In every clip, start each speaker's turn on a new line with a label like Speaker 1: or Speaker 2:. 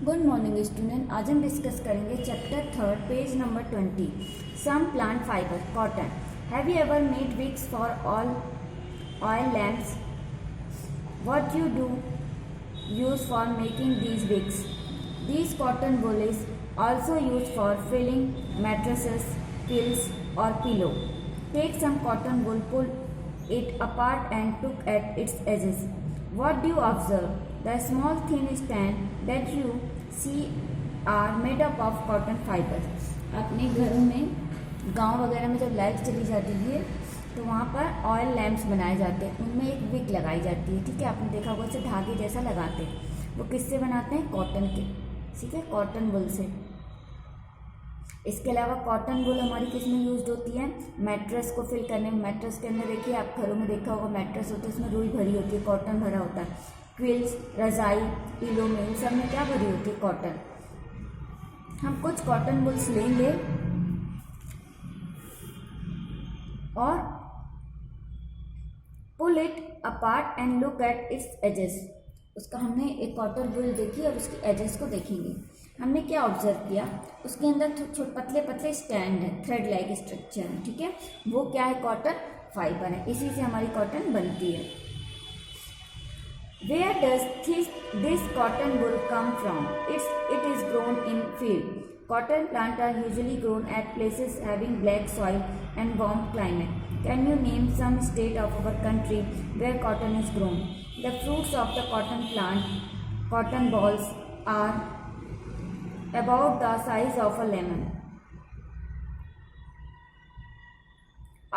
Speaker 1: Good morning student. आज हम discuss करेंगे chapter 3 page number 20 some plant fibre cotton. Have you ever made wicks for all oil lamps? What you do use for making these wicks? These cotton wool is also used for filling mattresses, quilts or pillow. Take some cotton wool, pull it apart and look at its edges. What do you observe? The small thin strand that you see are made up of cotton fibers. अपने घरों में गांव वगैरह में जब light चली जाती है तो वहाँ पर ऑयल लैम्प्स बनाए जाते हैं, उनमें एक विक लगाई जाती है। ठीक है, आपने देखा होगा उसे धागे जैसा लगाते हैं। वो किससे बनाते हैं? कॉटन के। ठीक है, कॉटन वुल से। इसके अलावा कॉटन वुल हमारी किस में यूज होती है? मैट्रेस को फिल करने में। मैट्रेस के अंदर देखिए, आप घरों में देखा होगा मैट्रेस होता है, उसमें रुई भरी होती है, कॉटन भरा होता है। क्विल्स, रजाई, पिलो में, इन सब में क्या भरी होती है? कॉटन। हम कुछ कॉटन वुल्स लेंगे और pull it apart and look at its edges. उसका हमने एक कॉटन वुल देखी और उसके एजेस को देखेंगे। हमने क्या ऑब्जर्व किया? उसके अंदर छोटे पतले पतले स्टैंड है, थ्रेड लाइक स्ट्रक्चर है। ठीक है, वो क्या है? कॉटन फाइबर है। इसी से हमारी कॉटन बनती है। Where does this cotton wool come from? It is grown in field. Cotton plants are usually grown at places having black soil and warm climate. Can you name some state of our country where cotton is grown? The fruits of the cotton plant, cotton balls, are about the size of a lemon.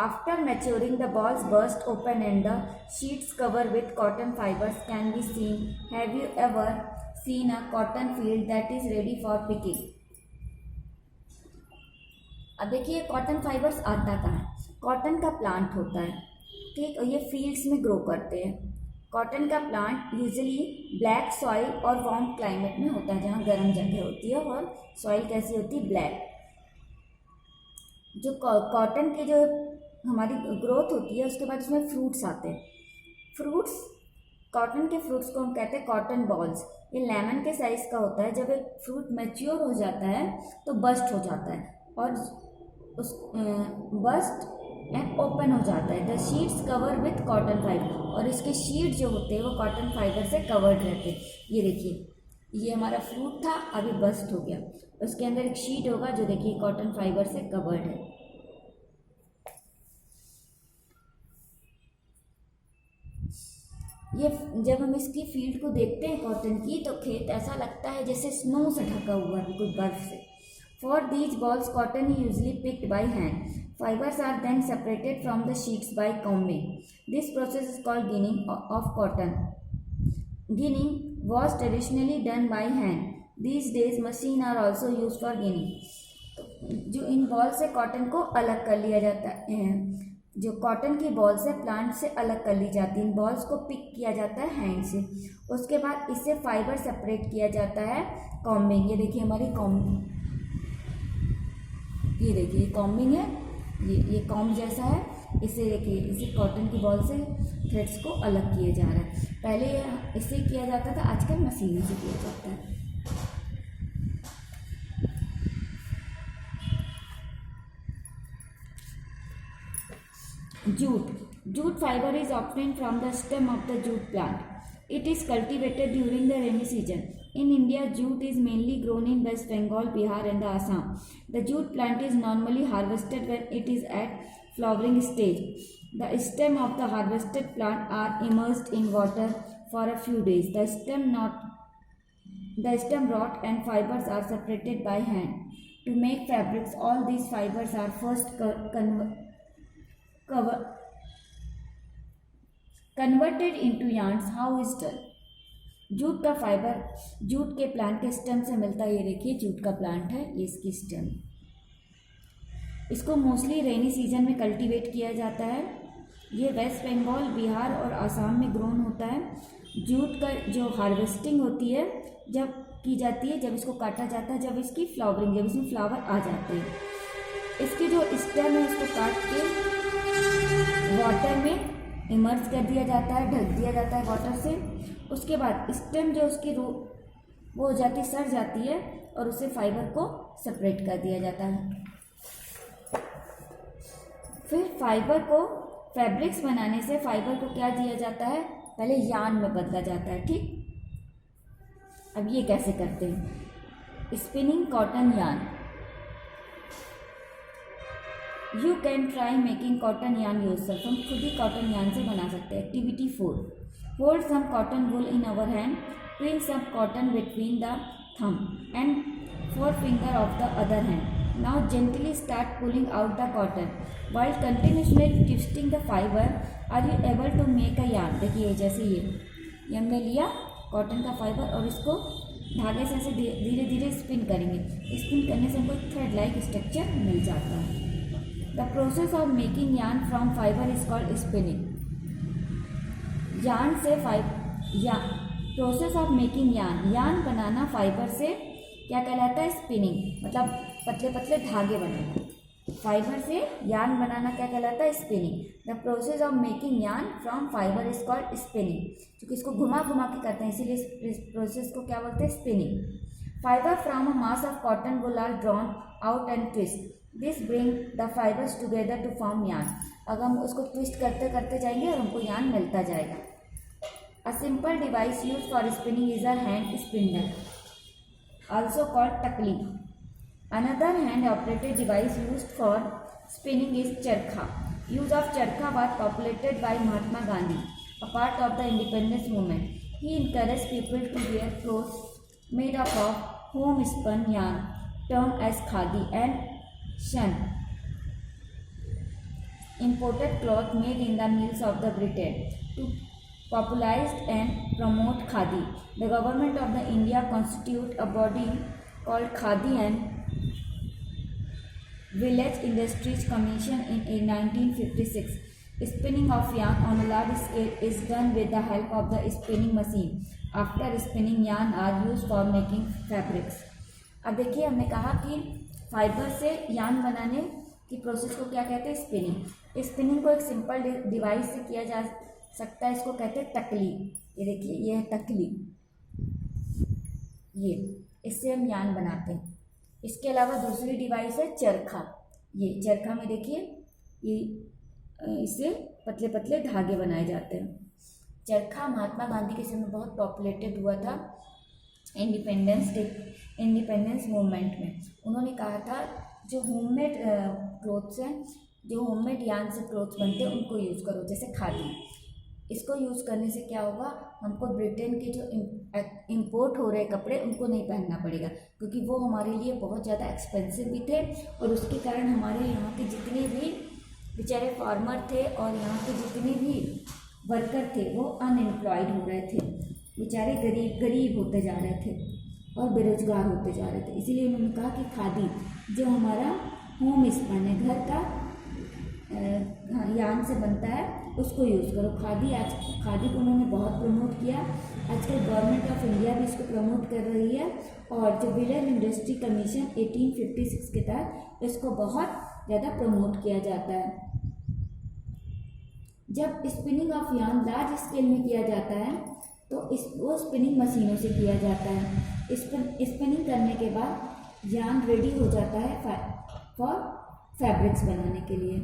Speaker 1: After maturing, the balls burst open and the sheets covered with cotton fibers can be seen. Have you ever seen a cotton field that is ready for picking? अब देखिए, cotton fibres आता कहाँ है? Cotton का plant होता है, ठीक, और ये फील्ड्स में ग्रो करते हैं। कॉटन का प्लांट यूजुअली ब्लैक सॉइल और वार्म क्लाइमेट में होता है, जहाँ गर्म जगह होती है और सॉइल कैसी होती है? ब्लैक। जो कॉटन के जो हमारी ग्रोथ होती है उसके बाद उसमें फ्रूट्स आते हैं। फ्रूट्स, कॉटन के फ्रूट्स को हम कहते हैं कॉटन बॉल्स। ये लेमन के साइज़ का होता है। जब एक फ्रूट मैच्योर हो जाता है तो बस्ट हो जाता है और उस बस्ट एंड ओपन हो जाता है। The sheets cover with cotton fibre, और इसके शीट जो होते हैं वो कॉटन फाइबर से कवर्ड रहते हैं। ये देखिए, ये हमारा फ्रूट था, अभी बस्ट हो गया। उसके अंदर एक शीट होगा जो देखिए कॉटन फाइबर से कवर्ड है। ये जब हम इसकी फील्ड को देखते हैं कॉटन की, तो खेत ऐसा लगता है जैसे स्नो से ढका हुआ है, बिल्कुल बर्फ से। For these balls cotton is usually picked by hand. Fibers are then separated from the sheets by combing. This process is called ginning of cotton. Ginning was traditionally done by hand. These days machine are also used for ginning. जो इन ball से cotton को अलग कर लिया जाता है, जो cotton की बॉल्स है प्लांट से अलग कर ली जाती है। इन बॉल्स को पिक किया जाता है हैंड से। उसके बाद इससे फाइबर सेपरेट किया जाता है कॉम्बिंग। ये देखिए हमारी कॉम्बिंग, ये देखिए कॉम्बिंग है, ये कॉम्ब जैसा है। इसे देखिए, इसे कॉटन की बॉल से थ्रेड्स को अलग किया जा रहा है। पहले इससे किया जाता था, आजकल मशीन से किया जाता है। Jute fiber is obtained from the stem of the jute plant. It is cultivated during the rainy season. In India, jute is mainly grown in West Bengal, Bihar and Assam. The jute plant is normally harvested when it is at flowering stage. The stem of the harvested plant are immersed in water for a few days. The stem rot and fibers are separated by hand. To make fabrics, all these fibers are first converted into yarns. How is done? Jute का fibre jute के plant के stem से मिलता है। ये देखिए jute का plant है, ये इसकी स्टेम। इसको मोस्टली रेनी सीजन में कल्टीवेट किया जाता है। ये वेस्ट बंगाल, बिहार और आसाम में ग्रोन होता है। जूट का जो हार्वेस्टिंग होती है जब की जाती है, जब इसको काटा जाता है, जब इसकी फ्लावरिंग, जब इसमें फ्लावर आ जाते हैं। इसके जो स्टेम है इसको काट के वाटर में इमर्ज कर दिया जाता है, ढक दिया जाता है वाटर से। उसके बाद स्टेम जो उसकी वो हो जाती सड़ जाती है और उससे फाइबर को सेपरेट कर दिया जाता है। फिर फाइबर को फैब्रिक्स बनाने से फाइबर को क्या दिया जाता है, पहले यार्न में बदला जाता है। ठीक, अब ये कैसे करते हैं, spinning cotton yarn. You can try making cotton yarn yourself. हम खुद ही कॉटन यार्न से बना सकते हैं। Activity 4, hold some cotton wool in our hand, twin some cotton between the thumb and forefinger of the other hand. Now gently start pulling out the cotton while continuously twisting the fiber. Are you able to make a yarn? देखिए जैसे ये हमने लिया cotton का fibre और इसको धागे से ऐसे धीरे धीरे स्पिन करेंगे। स्पिन करने से हमको थ्रेड लाइक स्ट्रक्चर मिल जाता है। The process of making yarn from fibre is called spinning. Yarn से प्रोसेस ऑफ मेकिंग यार्न बनाना फाइबर से क्या कहलाता है, स्पिनिंग, मतलब पतले पतले धागे बनाना। फाइबर से यार्न बनाना क्या कहलाता है, spinning. The process of making yarn from fibre is called spinning. क्योंकि इसको घुमा घुमा के करते हैं इसीलिए इस प्रोसेस को क्या बोलते हैं, spinning. Fibre from a mass of cotton wool are drawn out and twist. This bring the fibres together to form yarn. अगर हम उसको ट्विस्ट करते करते जाएंगे और हमको यार्न मिलता जाएगा। A simple device use for spinning is a hand spindle, also called takli. Another hand operated device used for spinning is charkha. Use of charkha was populated by Mahatma Gandhi, a part of the independence movement. He encouraged people to wear clothes made up of homespun yarn termed as khadi and shan, imported cloth made in the mills of the Britain. To popularized and promote khadi, the government of the India constituted a body called Khadi and Village Industries Commission in 1956. Spinning of yarn on a large scale is done with the help of the spinning machine. After spinning, yarn are used for making fabrics. अब देखिए हमने कहा कि fibre से yarn बनाने की process को क्या कहते हैं, स्पिनिंग। स्पिनिंग को एक सिंपल डिवाइस से किया जा सकता है, इसको कहते हैं तकली। ये देखिए ये है तकली, ये इससे हम यार्न बनाते हैं। इसके अलावा दूसरी डिवाइस है चरखा। ये चरखा में देखिए ये इससे पतले पतले धागे बनाए जाते हैं। चरखा महात्मा गांधी के समय बहुत पॉपुलेटेड हुआ था इंडिपेंडेंस मूवमेंट में। उन्होंने कहा था जो होममेड क्लोथ्स हैं, जो होममेड यार्न से क्लोथ्स बनते हैं उनको यूज़ करो, जैसे खादी। इसको यूज़ करने से क्या होगा, हमको ब्रिटेन के जो इंपोर्ट हो रहे कपड़े उनको नहीं पहनना पड़ेगा, क्योंकि वो हमारे लिए बहुत ज़्यादा एक्सपेंसिव भी थे और उसके कारण हमारे यहाँ के जितने भी बेचारे फार्मर थे और यहाँ के जितने भी वर्कर थे वो अनएम्प्लॉयड हो रहे थे, बेचारे गरीब होते जा रहे थे और बेरोजगार होते जा रहे थे। इसीलिए उन्होंने कहा कि खादी जो हमारा होम स्पन है, घर का यार्न से बनता है, उसको यूज़ करो। खादी को उन्होंने बहुत प्रमोट किया। आजकल गवर्नमेंट ऑफ इंडिया भी इसको प्रमोट कर रही है और जो विलेज इंडस्ट्री कमीशन 1856 के तहत इसको बहुत ज़्यादा प्रमोट किया जाता है। जब spinning of yarn large scale में किया जाता है तो वो स्पिनिंग मशीनों से किया जाता है। स्पिनिंग करने के बाद यार्न रेडी हो जाता है फॉर फैब्रिक्स बनाने के लिए।